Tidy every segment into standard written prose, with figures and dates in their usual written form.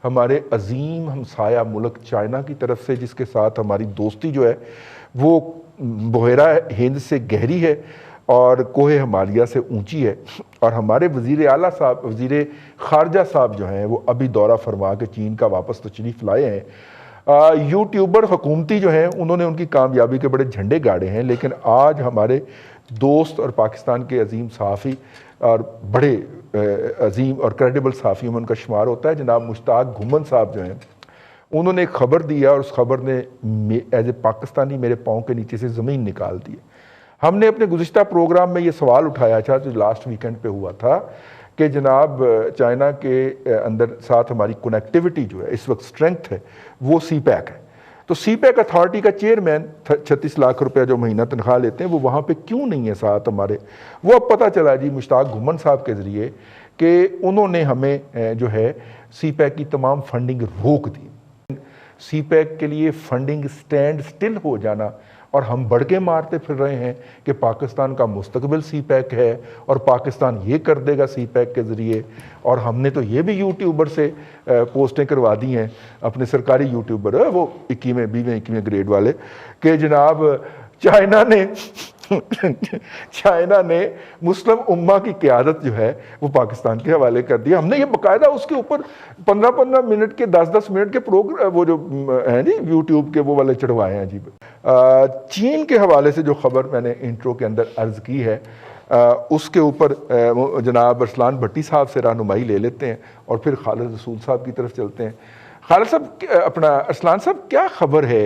हमारे अजीम हमसाया मुल्क चाइना की तरफ से, जिसके साथ हमारी दोस्ती जो है वो बहरा हिंद से गहरी है और कोहे हिमालय से ऊंची है। और हमारे वज़ीर आला साहब, वज़ीर ख़ारजा साहब जो हैं वो अभी दौरा फरमा के चीन का वापस तशरीफ़ लाए हैं। यूट्यूबर हुकूमती जो हैं उन्होंने उनकी कामयाबी के बड़े झंडे गाड़े हैं, लेकिन आज हमारे दोस्त और पाकिस्तान के अजीम सहाफ़ी और बड़े अजीम और क्रेडिबल सहाफ़ियों में उनका शुमार होता है जनाब मुश्ताक घुमन साहब जो हैं, उन्होंने एक ख़बर दिया और उस खबर ने एज ए पाकिस्तानी मेरे पाँव के नीचे से ज़मीन निकाल दी। हमने अपने गुज़िश्ता प्रोग्राम में ये सवाल उठाया था जो लास्ट वीकेंड पे हुआ था कि जनाब चाइना के अंदर साथ हमारी कनेक्टिविटी जो है इस वक्त स्ट्रेंथ है वो सी पैक है। तो सी पैक अथॉरिटी का चेयरमैन 36 लाख रुपया जो महीना तनख्वाह लेते हैं वो वहाँ पे क्यों नहीं है साथ हमारे। वो अब पता चला जी मुश्ताक घुमन साहब के ज़रिए कि उन्होंने हमें जो है सी पैक की तमाम फंडिंग रोक दी। सी पैक के लिए फंडिंग स्टैंड स्टिल हो जाना और हम बढ़ के मारते फिर रहे हैं कि पाकिस्तान का मुस्तकबिल सी पैक है और पाकिस्तान ये कर देगा सी पैक के ज़रिए। और हमने तो ये भी यूट्यूबर से पोस्टें करवा दी हैं, अपने सरकारी यूट्यूबर वो 21वें 20वें 21वें ग्रेड वाले, कि जनाब चाइना ने मुस्लिम उम्मा की क़यादत जो है वो पाकिस्तान के हवाले कर दिया। हमने ये बाकायदा उसके ऊपर 15-15 मिनट के 10-10 मिनट के प्रोग्राम वो जो है जी यूट्यूब के वो वाले चढ़वाए हैं जी। चीन के हवाले से जो ख़बर मैंने इंट्रो के अंदर अर्ज़ की है उसके ऊपर जनाब अरसलान भट्टी साहब से रहनुमाई ले लेते हैं और फिर खालिद रसूल साहब की तरफ चलते हैं। खालिद साहब, अपना अरसलान साहब, क्या खबर है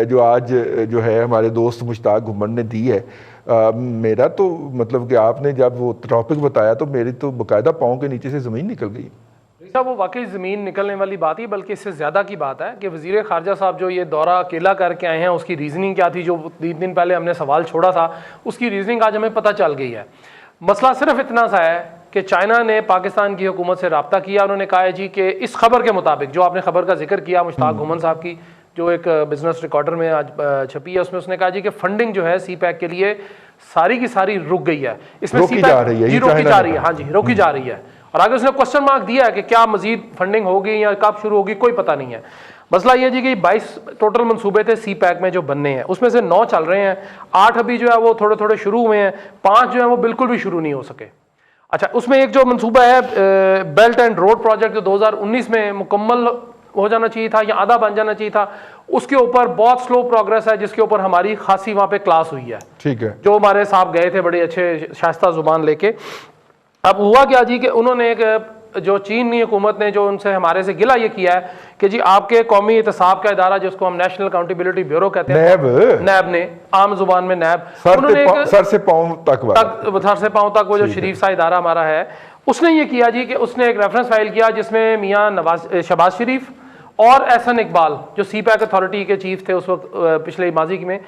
जो आज जो है हमारे दोस्त मुश्ताक घुमन ने दी है? मेरा तो मतलब कि आपने जब वो टॉपिक बताया तो मेरी तो बाकायदा पाँव के नीचे से ज़मीन निकल गई। साहब वो वाकई ज़मीन निकलने वाली बात ही, बल्कि इससे ज़्यादा की बात है कि वज़ीर ख़ारजा साहब जो ये दौरा अकेला करके आए हैं उसकी रीज़निंग क्या थी, जो 3 दिन पहले हमने सवाल छोड़ा था उसकी रीज़निंग आज हमें पता चल गई है। मसला सिर्फ इतना सा है कि चाइना ने पाकिस्तान की हुकूमत से रब्ता किया। उन्होंने कहा है जी कि इस खबर के मुताबिक, जो आपने खबर का जिक्र किया मुश्ताक घुमन साहब की जो एक बिजनेस रिकॉर्डर में आज छपी है, उसमें उसने कहा जी कि फंडिंग जो है सी पैक के लिए सारी की सारी रुक गई है। इसमें रोकी जा रही है, हाँ जी रोकी जा रही है। और आगे उसने क्वेश्चन मार्क दिया है कि क्या मजीद फंडिंग होगी या कब शुरू होगी, कोई पता नहीं है। मसला ये जी कि 22 टोटल मंसूबे थे सी पैक में जो बनने हैं, उसमें से 9 चल रहे हैं, 8 अभी जो है वो थोड़े थोड़े शुरू हुए हैं, 5 जो है वो बिल्कुल भी शुरू नहीं हो सके। अच्छा, उसमें एक जो मंसूबा है बेल्ट एंड रोड प्रोजेक्ट जो 2019 में मुकम्मल हो जाना चाहिए था या आधा बन जाना चाहिए था, उसके ऊपर बहुत स्लो प्रोग्रेस है, जिसके ऊपर हमारी खासी वहाँ पे क्लास हुई है। ठीक है, जो हमारे साहब गए थे बड़े अच्छे शास्ता जुबान लेके। अब हुआ क्या जी कि उन्होंने एक जो चीनी हुकूमत ने जो उनसे हमारे से गिला ये किया है कि जी आपके कौमी एहतसाब का इदारा जिसको हम नेशनल अकाउंटेबिलिटी ब्यूरो कहते हैं, नैब ने आम जुबान में नैब, उन्होंने सर से पांव तक वो जो शरीफ सा इदारा हमारा है, उसने ये किया जी कि उसने एक रेफरेंस फाइल किया जिसमें मियाँ शहबाज शरीफ और एहसन इकबाल जो सी पैक अथॉरिटी के चीफ थे उस वक्त पिछले माजी में,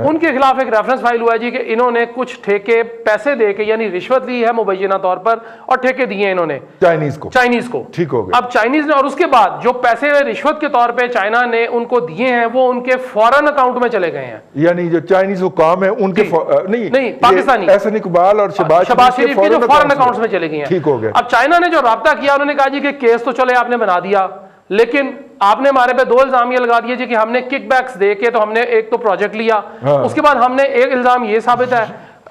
उनके खिलाफ एक रेफरेंस फाइल हुआ है जी कि इन्होंने कुछ ठेके पैसे दे के यानी रिश्वत ली है मुबैना तौर पर और ठेके दिए इन्होंने चाइनीज को। ठीक हो गया। अब चाइनीज ने, और उसके बाद जो पैसे रिश्वत के तौर पे चाइना ने उनको दिए हैं वो उनके फॉरेन अकाउंट में चले गए हैं, यानी जो चाइनीज हुकाम है उनके नहीं पाकिस्तानी एहसन इकबाल और शहबाज शरीफ के जो फॉरेन अकाउंट में चले गए हैं। ठीक हो गया। अब चाइना ने जो राब्ता किया, उन्होंने कहा जी कि केस तो चले आपने बना दिया, लेकिन आपने हमारे पे 2 इल्जाम ये लगा दिए जी कि हमने किकबैक्स दे के, तो हमने एक तो प्रोजेक्ट लिया, उसके बाद हमने एक इल्जाम ये साबित है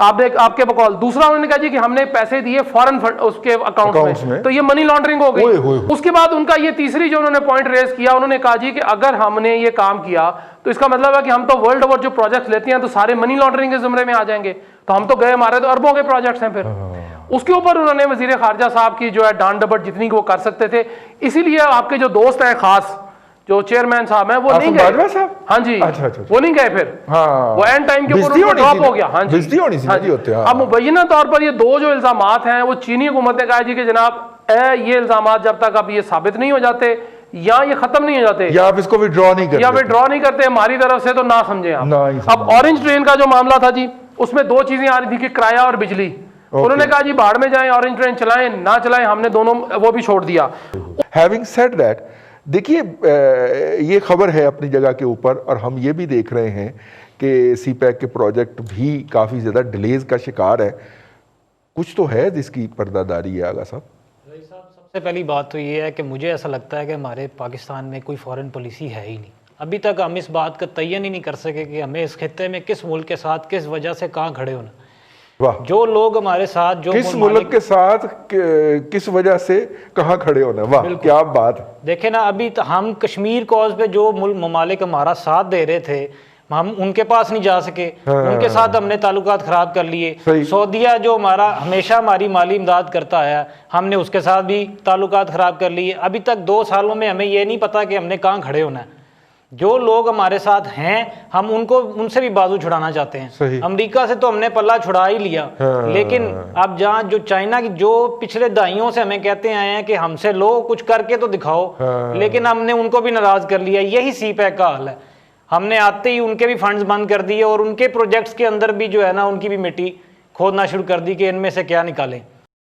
आपने आपके बकौल, दूसरा उन्होंने कहा जी कि हमने पैसे दिए फॉरेन उसके अकाउंट में, तो ये मनी लॉन्ड्रिंग हो गई। उसके बाद उनका ये तीसरी जो उन्होंने पॉइंट रेज किया, उन्होंने कहा जी कि अगर हमने ये काम किया तो इसका मतलब है कि हम तो वर्ल्ड ओवर जो प्रोजेक्ट लेते हैं तो सारे मनी लॉन्ड्रिंग के जुमरे में आ जाएंगे, तो हम तो गए, हमारे तो अरबों के प्रोजेक्ट्स हैं। फिर उसके ऊपर उन्होंने वजीर खारजा साहब की जो है डांट डपट जितनी वो कर सकते थे, इसीलिए आपके जो दोस्त हैं खास जो चेयरमैन साहब हैं वो नहीं गए साहब। हाँ जी, अच्छा। वो नहीं गए, फिर वो एंड टाइम के ऊपर ड्रॉप हो गया। हाँ जी, अब मुबैना तौर पर ये 2 जो इल्जामात हैं वो चीनी हुकूमत ने कहा जी कि जनाब ये इल्जामात जब तक अब ये साबित नहीं हो जाते या ये खत्म नहीं हो जाते या आप इसको विड्रॉ नहीं करते हमारी तरफ से, तो ना समझे आप। अब ऑरेंज ट्रेन का जो मामला था जी, उसमें 2 चीजें आ रही थी कि किराया और बिजली। उन्होंने कहा जी बाढ़ में जाएं, ऑरेंज ट्रेन चलाएं ना चलाएं, हमने दोनों वो भी छोड़ दिया। हैविंग सेड दैट, देखिए ये खबर है अपनी जगह के ऊपर, और हम ये भी देख रहे हैं कि सी पैक के प्रोजेक्ट भी काफ़ी ज़्यादा डिलेज का शिकार है। कुछ तो है जिसकी पर्दादारी है आगा साहब। सबसे पहली बात तो ये है कि मुझे ऐसा लगता है कि हमारे पाकिस्तान में कोई फॉरेन पॉलिसी है ही नहीं। अभी तक हम इस बात का तयन ही नहीं कर सके कि हमें इस खित्ते में किस मुल्क के साथ किस वजह से कहाँ खड़े होना। वाह, जो लोग हमारे साथ जो किस मुल्क के साथ किस वजह से कहाँ खड़े होना, वाह क्या बात। देखे ना, अभी तो हम कश्मीर कॉज पे जो ममालिक हमारा साथ दे रहे थे, हम उनके पास नहीं जा सके। उनके साथ हमने ताल्लुकात खराब कर लिए। सऊदीया जो हमारा हमेशा हमारी माली इमदाद करता है, हमने उसके साथ भी ताल्लुकात खराब कर लिए। अभी तक 2 सालों में हमें ये नहीं पता कि हमने कहाँ खड़े होना है। जो लोग हमारे साथ हैं हम उनसे भी बाजू छुड़ाना चाहते हैं। अमेरिका से तो हमने पल्ला छुड़ा ही लिया, लेकिन अब जहाँ जो चाइना की जो पिछले दहाइयों से हमें कहते आए हैं कि हमसे लो कुछ करके तो दिखाओ, लेकिन हमने उनको भी नाराज कर लिया। यही सीपैक का हाल है। हमने आते ही उनके भी फंड्स बंद कर दिए और उनके प्रोजेक्ट्स के अंदर भी जो है ना उनकी भी मिट्टी खोदना शुरू कर दी कि इनमें से क्या निकालें।